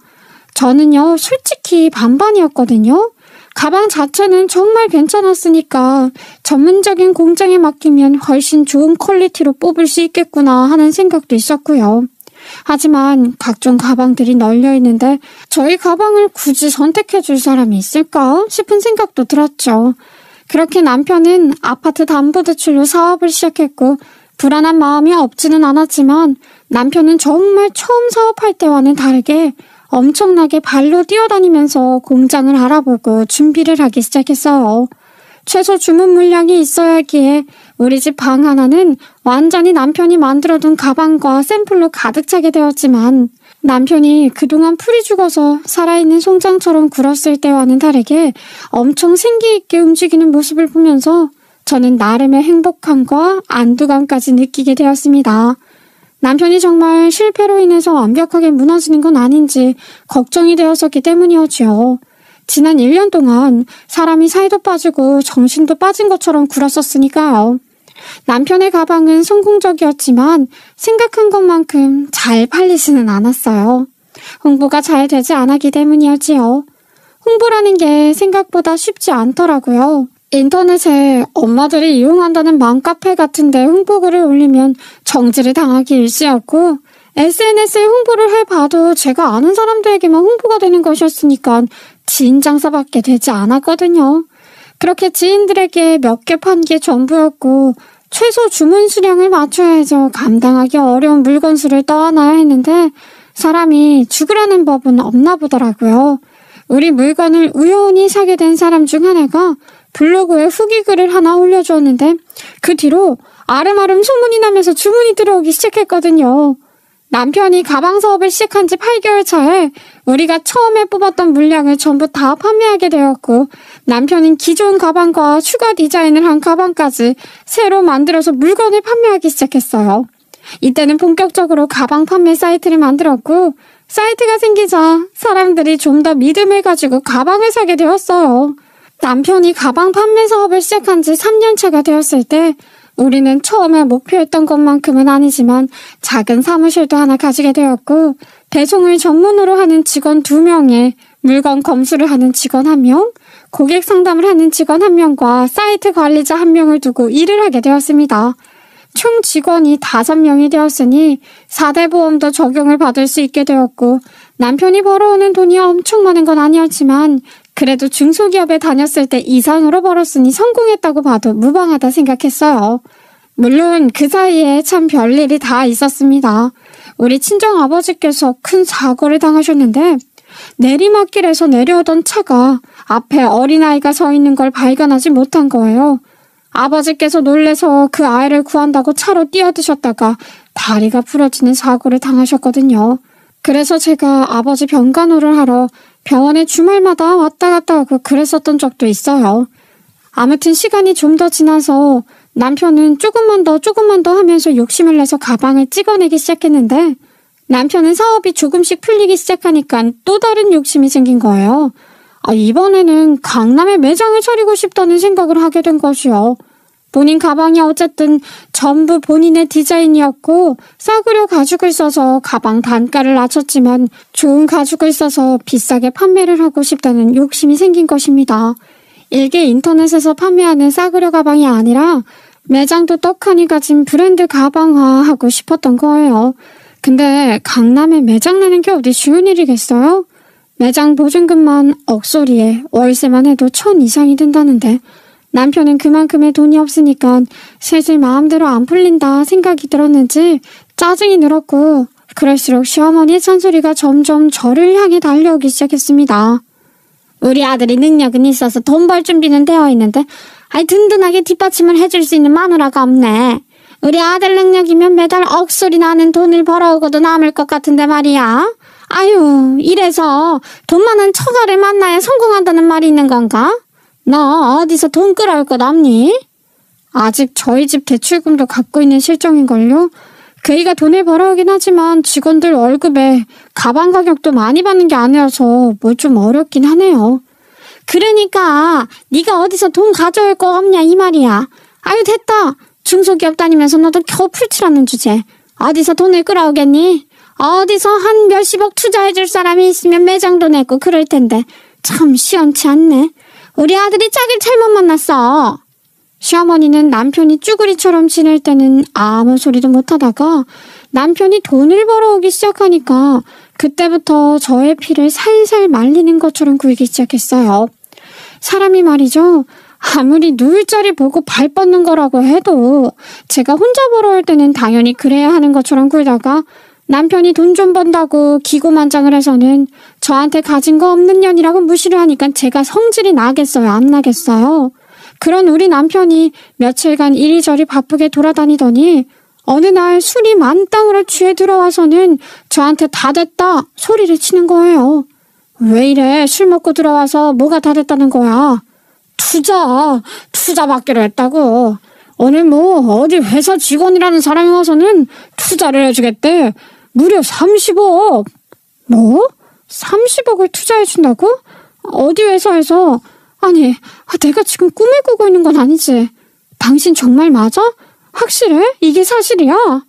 저는요 솔직히 반반이었거든요. 가방 자체는 정말 괜찮았으니까 전문적인 공장에 맡기면 훨씬 좋은 퀄리티로 뽑을 수 있겠구나 하는 생각도 있었고요. 하지만 각종 가방들이 널려 있는데 저희 가방을 굳이 선택해 줄 사람이 있을까 싶은 생각도 들었죠. 그렇게 남편은 아파트 담보대출로 사업을 시작했고 불안한 마음이 없지는 않았지만 남편은 정말 처음 사업할 때와는 다르게 엄청나게 발로 뛰어다니면서 공장을 알아보고 준비를 하기 시작했어요. 최소 주문 물량이 있어야 하기에 우리 집 방 하나는 완전히 남편이 만들어둔 가방과 샘플로 가득 차게 되었지만 남편이 그동안 풀이 죽어서 살아있는 송장처럼 굴었을 때와는 다르게 엄청 생기 있게 움직이는 모습을 보면서 저는 나름의 행복함과 안도감까지 느끼게 되었습니다. 남편이 정말 실패로 인해서 완벽하게 무너지는 건 아닌지 걱정이 되었었기 때문이었죠. 지난 1년 동안 사람이 살도 빠지고 정신도 빠진 것처럼 굴었었으니까요. 남편의 가방은 성공적이었지만 생각한 것만큼 잘 팔리지는 않았어요. 홍보가 잘 되지 않았기 때문이었지요. 홍보라는 게 생각보다 쉽지 않더라고요. 인터넷에 엄마들이 이용한다는 맘카페 같은데 홍보글을 올리면 정지를 당하기 일쑤였고 SNS에 홍보를 해봐도 제가 아는 사람들에게만 홍보가 되는 것이었으니까 지인 장사밖에 되지 않았거든요. 그렇게 지인들에게 몇 개 판 게 전부였고 최소 주문 수량을 맞춰야 해서 감당하기 어려운 물건 수를 떠안아야 했는데 사람이 죽으라는 법은 없나 보더라고요. 우리 물건을 우연히 사게 된 사람 중 하나가 블로그에 후기 글을 하나 올려주었는데 그 뒤로 아름아름 소문이 나면서 주문이 들어오기 시작했거든요. 남편이 가방 사업을 시작한 지 8개월 차에 우리가 처음에 뽑았던 물량을 전부 다 판매하게 되었고 남편은 기존 가방과 추가 디자인을 한 가방까지 새로 만들어서 물건을 판매하기 시작했어요. 이때는 본격적으로 가방 판매 사이트를 만들었고 사이트가 생기자 사람들이 좀 더 믿음을 가지고 가방을 사게 되었어요. 남편이 가방 판매 사업을 시작한 지 3년 차가 되었을 때 우리는 처음에 목표했던 것만큼은 아니지만 작은 사무실도 하나 가지게 되었고 배송을 전문으로 하는 직원 2명에 물건 검수를 하는 직원 1명, 고객 상담을 하는 직원 1명과 사이트 관리자 1명을 두고 일을 하게 되었습니다. 총 직원이 5명이 되었으니 4대 보험도 적용을 받을 수 있게 되었고 남편이 벌어오는 돈이 엄청 많은 건 아니었지만 그래도 중소기업에 다녔을 때 이상으로 벌었으니 성공했다고 봐도 무방하다 생각했어요. 물론 그 사이에 참 별일이 다 있었습니다. 우리 친정아버지께서 큰 사고를 당하셨는데 내리막길에서 내려오던 차가 앞에 어린아이가 서 있는 걸 발견하지 못한 거예요. 아버지께서 놀래서 그 아이를 구한다고 차로 뛰어드셨다가 다리가 부러지는 사고를 당하셨거든요. 그래서 제가 아버지 병간호를 하러 병원에 주말마다 왔다 갔다 하고 그랬었던 적도 있어요. 아무튼 시간이 좀 더 지나서 남편은 조금만 더 하면서 욕심을 내서 가방을 찍어내기 시작했는데 남편은 사업이 조금씩 풀리기 시작하니까 또 다른 욕심이 생긴 거예요. 이번에는 강남에 매장을 차리고 싶다는 생각을 하게 된 것이요. 본인 가방이 어쨌든 전부 본인의 디자인이었고 싸구려 가죽을 써서 가방 단가를 낮췄지만 좋은 가죽을 써서 비싸게 판매를 하고 싶다는 욕심이 생긴 것입니다. 일개 인터넷에서 판매하는 싸구려 가방이 아니라 매장도 떡하니 가진 브랜드 가방화하고 싶었던 거예요. 근데 강남에 매장 내는 게 어디 쉬운 일이겠어요? 매장 보증금만 억소리에 월세만 해도 1,000 이상이 든다는데 남편은 그만큼의 돈이 없으니까 슬슬 마음대로 안 풀린다 생각이 들었는지 짜증이 늘었고 그럴수록 시어머니의 잔소리가 점점 저를 향해 달려오기 시작했습니다. 우리 아들이 능력은 있어서 돈 벌 준비는 되어 있는데 든든하게 뒷받침을 해줄 수 있는 마누라가 없네. 우리 아들 능력이면 매달 억소리 나는 돈을 벌어오고도 남을 것 같은데 말이야. 이래서 돈 많은 처가를 만나야 성공한다는 말이 있는 건가? 너 어디서 돈 끌어올 것 없니? 아직 저희 집 대출금도 갖고 있는 실정인걸요? 그이가 돈을 벌어오긴 하지만 직원들 월급에 가방 가격도 많이 받는 게 아니라서 뭘 좀 어렵긴 하네요. 그러니까 네가 어디서 돈 가져올 거 없냐 이 말이야. 됐다. 중소기업 다니면서 너도 겨우 풀칠하는 주제. 어디서 돈을 끌어오겠니? 어디서 한 몇십억 투자해줄 사람이 있으면 매장도 내고 그럴 텐데 참 시원치 않네. 우리 아들이 짝을 잘못 만났어. 시어머니는 남편이 쭈구리처럼 지낼 때는 아무 소리도 못하다가 남편이 돈을 벌어오기 시작하니까 그때부터 저의 피를 살살 말리는 것처럼 굴기 시작했어요. 사람이 말이죠. 아무리 누울자리 보고 발 뻗는 거라고 해도 제가 혼자 벌어올 때는 당연히 그래야 하는 것처럼 굴다가 남편이 돈 좀 번다고 기고만장을 해서는 저한테 가진 거 없는 년이라고 무시를 하니까 제가 성질이 나겠어요? 안 나겠어요? 그런 우리 남편이 며칠간 이리저리 바쁘게 돌아다니더니 어느 날 술이 만땅으로 취해 들어와서는 저한테 다 됐다 소리를 치는 거예요. 왜 이래? 술 먹고 들어와서 뭐가 다 됐다는 거야? 투자 받기로 했다고. 오늘 어디 회사 직원이라는 사람이 와서는 투자를 해주겠대. 무려 30억. 뭐? 30억을 투자해준다고? 어디 회사에서? 아니, 내가 지금 꿈을 꾸고 있는 건 아니지. 당신 정말 맞아? 확실해? 이게 사실이야?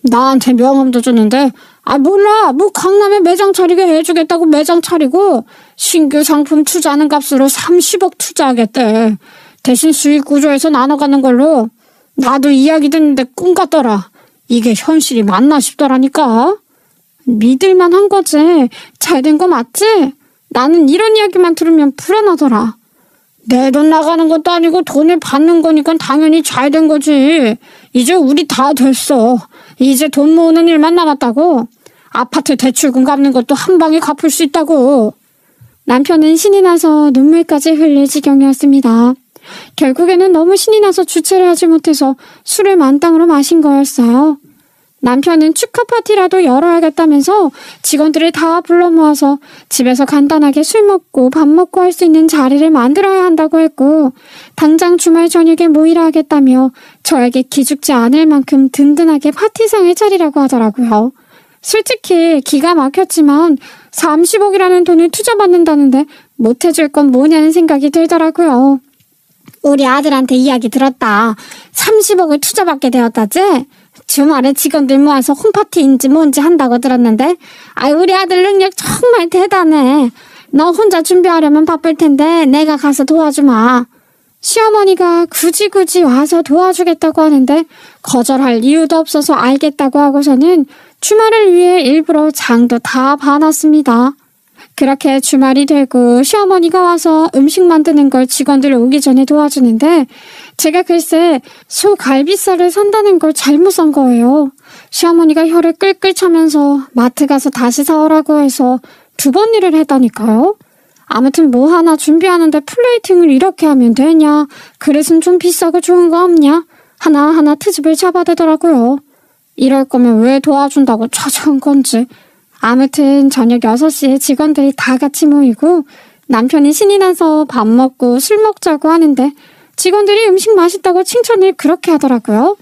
나한테 명함도 줬는데 몰라. 강남에 매장 차리게 해주겠다고 매장 차리고 신규 상품 투자하는 값으로 30억 투자하겠대. 대신 수익 구조에서 나눠가는 걸로. 나도 이야기 듣는데 꿈 같더라. 이게 현실이 맞나 싶더라니까. 믿을만 한 거지. 잘 된 거 맞지? 나는 이런 이야기만 들으면 불안하더라. 내 돈 나가는 것도 아니고 돈을 받는 거니까 당연히 잘 된 거지. 이제 우리 다 됐어. 이제 돈 모으는 일만 남았다고. 아파트 대출금 갚는 것도 한 방에 갚을 수 있다고. 남편은 신이 나서 눈물까지 흘릴 지경이었습니다. 결국에는 너무 신이 나서 주체를 하지 못해서 술을 만땅으로 마신 거였어요. 남편은 축하 파티라도 열어야겠다면서 직원들을 다 불러 모아서 집에서 간단하게 술 먹고 밥 먹고 할 수 있는 자리를 만들어야 한다고 했고 당장 주말 저녁에 모이라 하겠다며 저에게 기죽지 않을 만큼 든든하게 파티상을 차리라고 하더라고요. 솔직히 기가 막혔지만 30억이라는 돈을 투자받는다는데 못해줄 건 뭐냐는 생각이 들더라고요. 우리 아들한테 이야기 들었다. 30억을 투자받게 되었다지? 주말에 직원들 모아서 홈파티인지 뭔지 한다고 들었는데 우리 아들 능력 정말 대단해. 너 혼자 준비하려면 바쁠 텐데 내가 가서 도와주마. 시어머니가 굳이 와서 도와주겠다고 하는데 거절할 이유도 없어서 알겠다고 하고서는 주말을 위해 일부러 장도 다 봐놨습니다. 그렇게 주말이 되고 시어머니가 와서 음식 만드는 걸 직원들 오기 전에 도와주는데 제가 글쎄 소갈비살을 산다는 걸 잘못 산 거예요. 시어머니가 혀를 끌끌 차면서 마트 가서 다시 사오라고 해서 2번 일을 했다니까요. 아무튼 뭐 하나 준비하는데 플레이팅을 이렇게 하면 되냐? 그릇은 좀 비싸고 좋은 거 없냐? 하나하나 트집을 잡아대더라고요. 이럴 거면 왜 도와준다고 찾아온 건지. 아무튼 저녁 6시에 직원들이 다 같이 모이고 남편이 신이 나서 밥 먹고 술 먹자고 하는데 직원들이 음식 맛있다고 칭찬을 그렇게 하더라고요.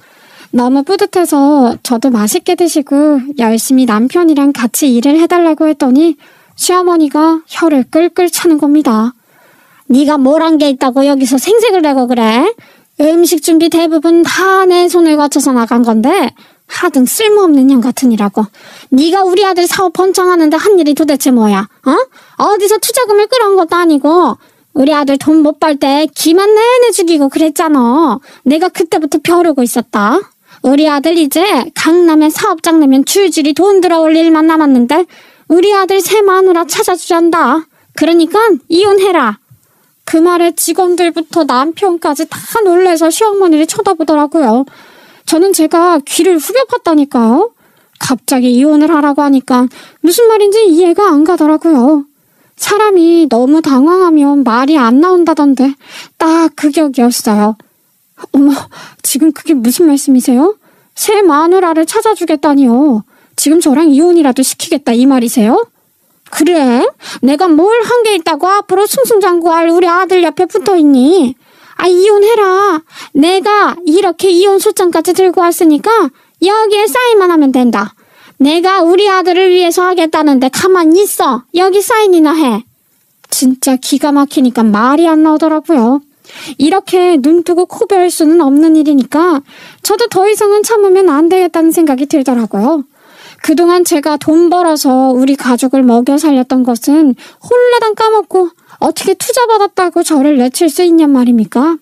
너무 뿌듯해서 저도 맛있게 드시고 열심히 남편이랑 같이 일을 해달라고 했더니 시어머니가 혀를 끌끌 차는 겁니다. 네가 뭘 한 게 있다고 여기서 생색을 내고 그래? 음식 준비 대부분 다 내 손을 거쳐서 나간 건데 하등 쓸모없는 년 같으니라고. 네가 우리 아들 사업 번창하는데 한 일이 도대체 뭐야? 어디서 투자금을 끌어온 것도 아니고 우리 아들 돈 못 벌 때 기만 내내 죽이고 그랬잖아. 내가 그때부터 벼르고 있었다. 우리 아들 이제 강남에 사업장 내면 줄줄이 돈 들어올 일만 남았는데 우리 아들 새 마누라 찾아주잔다. 그러니까 이혼해라. 그 말에 직원들부터 남편까지 다 놀래서 시어머니를 쳐다보더라고요. 저는 제가 귀를 후벼팠다니까요. 갑자기 이혼을 하라고 하니까 무슨 말인지 이해가 안 가더라고요. 사람이 너무 당황하면 말이 안 나온다던데 딱 그 격이었어요. 어머, 지금 그게 무슨 말씀이세요? 새 마누라를 찾아주겠다니요. 지금 저랑 이혼이라도 시키겠다 이 말이세요? 그래? 내가 뭘 한 게 있다고 앞으로 승승장구할 우리 아들 옆에 붙어있니? 이혼해라. 내가 이렇게 이혼 소장까지 들고 왔으니까 여기에 사인만 하면 된다. 내가 우리 아들을 위해서 하겠다는데 가만히 있어. 여기 사인이나 해. 진짜 기가 막히니까 말이 안 나오더라고요. 이렇게 눈 뜨고 코 별 수는 없는 일이니까 저도 더 이상은 참으면 안 되겠다는 생각이 들더라고요. 그동안 제가 돈 벌어서 우리 가족을 먹여 살렸던 것은 홀라당 까먹고 어떻게 투자받았다고 저를 내칠 수 있냔 말입니까?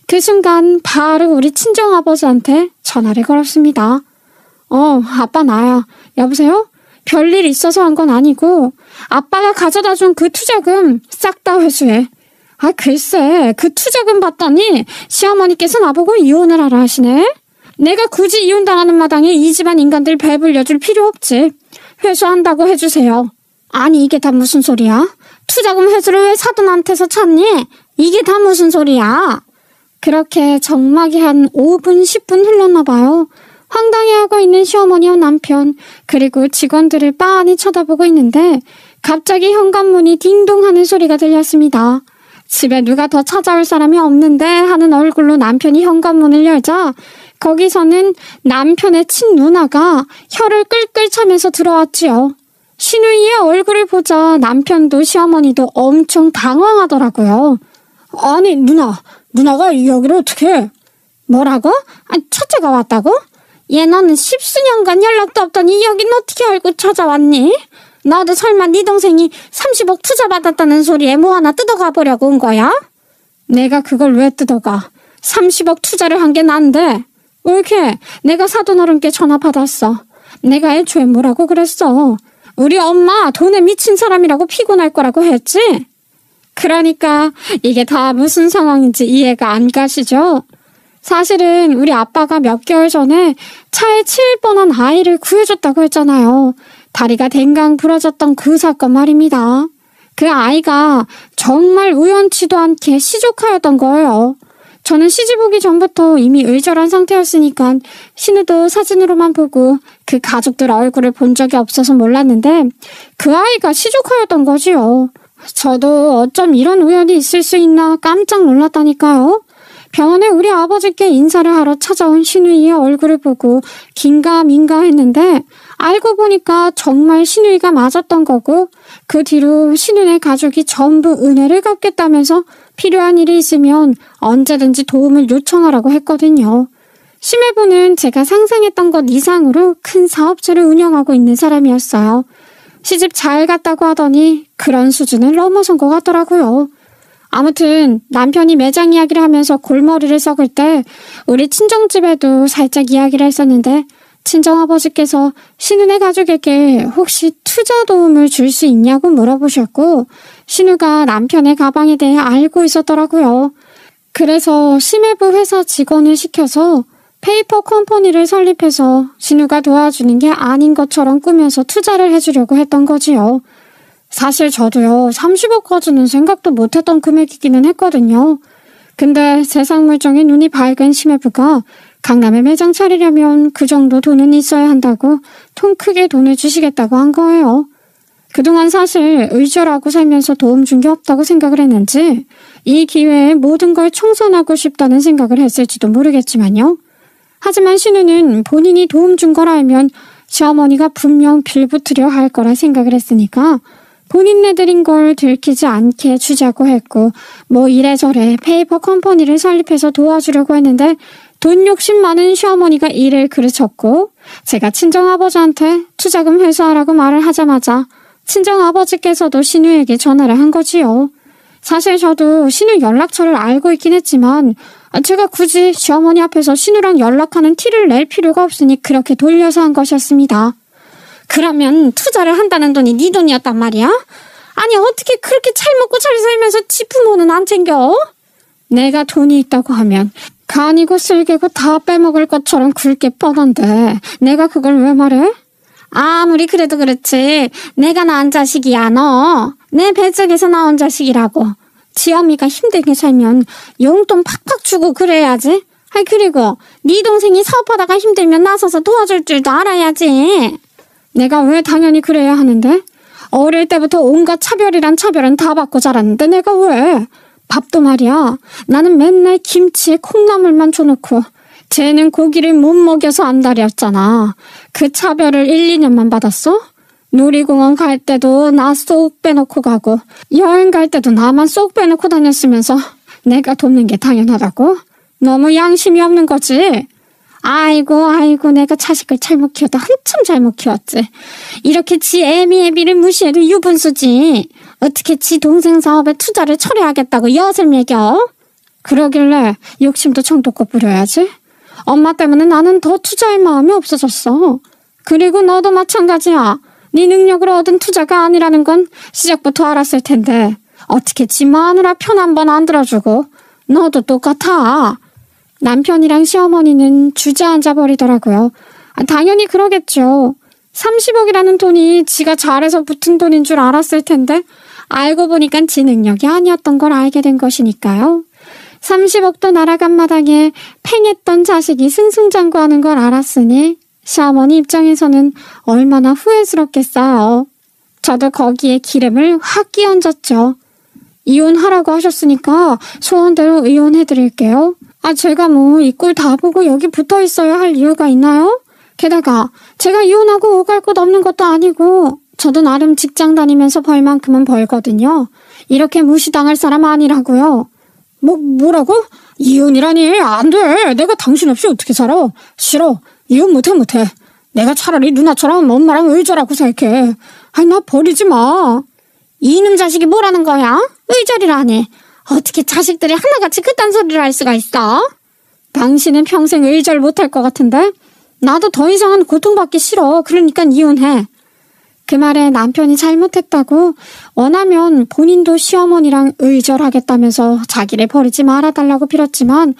그 순간 바로 우리 친정아버지한테 전화를 걸었습니다. 아빠 나야. 여보세요? 별일 있어서 한 건 아니고 아빠가 가져다 준 그 투자금 싹 다 회수해. 글쎄 그 투자금 받더니 시어머니께서 나보고 이혼을 하라 하시네. 내가 굳이 이혼당하는 마당에 이 집안 인간들 배불려줄 필요 없지. 회수한다고 해주세요. 아니 이게 다 무슨 소리야? 투자금 회수를 왜 사돈한테서 찾니? 이게 다 무슨 소리야? 그렇게 정막이 한 5분 10분 흘렀나 봐요. 황당해하고 있는 시어머니와 남편 그리고 직원들을 빤히 쳐다보고 있는데 갑자기 현관문이 딩동 하는 소리가 들렸습니다. 집에 누가 더 찾아올 사람이 없는데 하는 얼굴로 남편이 현관문을 열자 거기서는 남편의 친누나가 혀를 끌끌 차면서 들어왔지요. 신우이의 얼굴을 보자 남편도 시어머니도 엄청 당황하더라고요. 아니 누나가 여기를 어떻게? 뭐라고? 첫째가 왔다고? 얘 너는 10수년간 연락도 없더니 여긴 어떻게 알고 찾아왔니? 나도 설마 네 동생이 30억 투자 받았다는 소리에 뭐 하나 뜯어가 보려고 온 거야? 내가 그걸 왜 뜯어가? 30억 투자를 한 게 난데 왜 이렇게 내가 사돈어른께 전화 받았어. 내가 애초에 뭐라고 그랬어. 우리 엄마 돈에 미친 사람이라고 피곤할 거라고 했지? 그러니까 이게 다 무슨 상황인지 이해가 안 가시죠? 사실은 우리 아빠가 몇 개월 전에 차에 치일 뻔한 아이를 구해줬다고 했잖아요. 다리가 댕강 부러졌던 그 사건 말입니다. 그 아이가 정말 우연치도 않게 시조카였던 거예요. 저는 시집 오기 전부터 이미 의절한 상태였으니까 신우도 사진으로만 보고 그 가족들 얼굴을 본 적이 없어서 몰랐는데 그 아이가 시조카였던 거지요. 저도 어쩜 이런 우연이 있을 수 있나 깜짝 놀랐다니까요. 병원에 우리 아버지께 인사를 하러 찾아온 신우이의 얼굴을 보고 긴가민가 했는데 알고 보니까 정말 신우이가 맞았던 거고 그 뒤로 신우네 가족이 전부 은혜를 갚겠다면서 필요한 일이 있으면 언제든지 도움을 요청하라고 했거든요. 심해부는 제가 상상했던 것 이상으로 큰 사업체를 운영하고 있는 사람이었어요. 시집 잘 갔다고 하더니 그런 수준을 넘어선 것 같더라고요. 아무튼 남편이 매장 이야기를 하면서 골머리를 썩을 때 우리 친정집에도 살짝 이야기를 했었는데 친정아버지께서 신우네 가족에게 혹시 투자 도움을 줄 수 있냐고 물어보셨고 신우가 남편의 가방에 대해 알고 있었더라고요. 그래서 심해부 회사 직원을 시켜서 페이퍼 컴퍼니를 설립해서 신우가 도와주는 게 아닌 것처럼 꾸며서 투자를 해주려고 했던 거지요. 사실 저도요 30억까지는 생각도 못했던 금액이기는 했거든요. 근데 세상 물정에 눈이 밝은 심해부가 강남에 매장 차리려면 그 정도 돈은 있어야 한다고 통 크게 돈을 주시겠다고 한 거예요. 그동안 사실 의절하고 살면서 도움 준 게 없다고 생각을 했는지 이 기회에 모든 걸 청산하고 싶다는 생각을 했을지도 모르겠지만요. 하지만 신우는 본인이 도움 준 걸 알면 시어머니가 분명 빌붙으려 할 거라 생각을 했으니까 본인네 들인 걸 들키지 않게 주자고 했고 뭐 이래저래 페이퍼 컴퍼니를 설립해서 도와주려고 했는데 돈 욕심 많은 시어머니가 일을 그르쳤고 제가 친정아버지한테 투자금 회수하라고 말을 하자마자 친정아버지께서도 신우에게 전화를 한 거지요. 사실 저도 신우 연락처를 알고 있긴 했지만 제가 굳이 시어머니 앞에서 신우랑 연락하는 티를 낼 필요가 없으니 그렇게 돌려서 한 것이었습니다. 그러면 투자를 한다는 돈이 네 돈이었단 말이야? 아니 어떻게 그렇게 잘 먹고 잘 살면서 지 부모는 안 챙겨? 내가 돈이 있다고 하면 간이고 쓸개고 다 빼먹을 것처럼 굵게 뻔한데 내가 그걸 왜 말해? 아무리 그래도 그렇지 내가 낳은 자식이야 너. 내 뱃속에서 나온 자식이라고. 지 어미가 힘들게 살면 용돈 팍팍 주고 그래야지. 그리고 네 동생이 사업하다가 힘들면 나서서 도와줄 줄도 알아야지. 내가 왜 당연히 그래야 하는데? 어릴 때부터 온갖 차별이란 차별은 다 받고 자랐는데 내가 왜? 밥도 말이야. 나는 맨날 김치에 콩나물만 줘놓고 쟤는 고기를 못 먹여서 안달이었잖아. 그 차별을 1, 2년만 받았어? 놀이공원 갈 때도 나 쏙 빼놓고 가고 여행 갈 때도 나만 쏙 빼놓고 다녔으면서 내가 돕는 게 당연하다고? 너무 양심이 없는 거지? 아이고 내가 자식을 잘못 키워도 한참 잘못 키웠지. 이렇게 지 애미애비를 무시해도 유분수지. 어떻게 지 동생 사업에 투자를 처리하겠다고 엿을 매겨? 그러길래 욕심도 정도껏 부려야지. 엄마 때문에 나는 더 투자할 마음이 없어졌어. 그리고 너도 마찬가지야. 네 능력으로 얻은 투자가 아니라는 건 시작부터 알았을 텐데 어떻게 지 마누라 편 한 번 안 들어주고. 너도 똑같아. 남편이랑 시어머니는 주저앉아 버리더라고요. 당연히 그러겠죠. 30억이라는 돈이 지가 잘해서 붙은 돈인 줄 알았을 텐데 알고 보니까 지 능력이 아니었던 걸 알게 된 것이니까요. 30억도 날아간 마당에 팽했던 자식이 승승장구하는 걸 알았으니 시어머니 입장에서는 얼마나 후회스럽겠어요. 저도 거기에 기름을 확 끼얹었죠. 이혼하라고 하셨으니까 소원대로 이혼해드릴게요. 제가 뭐 이 꼴 다 보고 여기 붙어 있어야 할 이유가 있나요? 게다가 제가 이혼하고 오갈 곳 없는 것도 아니고 저도 나름 직장 다니면서 벌 만큼은 벌거든요. 이렇게 무시당할 사람 아니라고요. 뭐라고? 이혼이라니 안 돼. 내가 당신 없이 어떻게 살아? 싫어. 이혼 못해. 내가 차라리 누나처럼 엄마랑 의절하고 살게. 나 버리지 마. 이놈 자식이 뭐라는 거야? 의절이라니. 어떻게 자식들이 하나같이 그딴 소리를 할 수가 있어? 당신은 평생 의절 못할 것 같은데? 나도 더 이상은 고통받기 싫어. 그러니까 이혼해. 그 말에 남편이 잘못했다고 원하면 본인도 시어머니랑 의절하겠다면서 자기를 버리지 말아달라고 빌었지만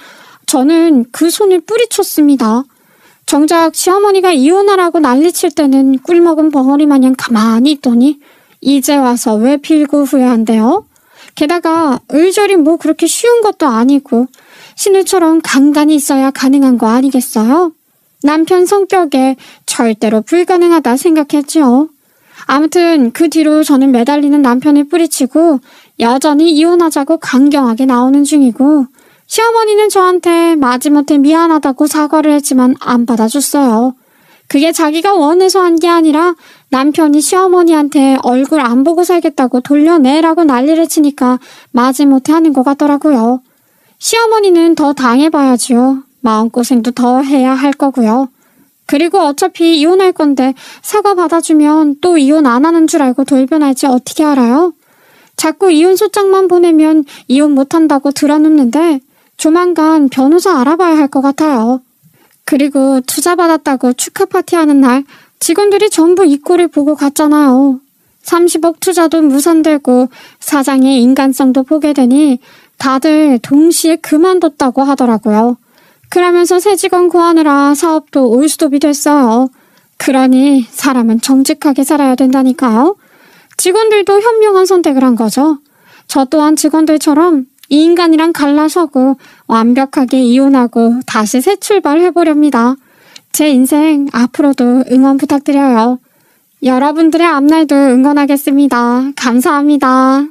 저는 그 손을 뿌리쳤습니다. 정작 시어머니가 이혼하라고 난리칠 때는 꿀먹은 벙어리 마냥 가만히 있더니 이제 와서 왜 빌고 후회한대요? 게다가 의절이 뭐 그렇게 쉬운 것도 아니고 신우처럼 간간히 있어야 가능한 거 아니겠어요? 남편 성격에 절대로 불가능하다 생각했죠. 아무튼 그 뒤로 저는 매달리는 남편을 뿌리치고 여전히 이혼하자고 강경하게 나오는 중이고 시어머니는 저한테 마지못해 미안하다고 사과를 했지만 안 받아줬어요. 그게 자기가 원해서 한 게 아니라 남편이 시어머니한테 얼굴 안 보고 살겠다고 돌려내라고 난리를 치니까 마지못해 하는 것 같더라고요. 시어머니는 더 당해봐야지요. 마음고생도 더 해야 할 거고요. 그리고 어차피 이혼할 건데 사과 받아주면 또 이혼 안 하는 줄 알고 돌변할지 어떻게 알아요? 자꾸 이혼 소장만 보내면 이혼 못한다고 들어눕는데 조만간 변호사 알아봐야 할 것 같아요. 그리고 투자 받았다고 축하 파티하는 날 직원들이 전부 이 꼴을 보고 갔잖아요. 30억 투자도 무산되고 사장의 인간성도 보게 되니 다들 동시에 그만뒀다고 하더라고요. 그러면서 새 직원 구하느라 사업도 올스톱이 됐어요. 그러니 사람은 정직하게 살아야 된다니까요. 직원들도 현명한 선택을 한 거죠. 저 또한 직원들처럼 이 인간이랑 갈라서고 완벽하게 이혼하고 다시 새 출발해보렵니다. 제 인생 앞으로도 응원 부탁드려요. 여러분들의 앞날도 응원하겠습니다. 감사합니다.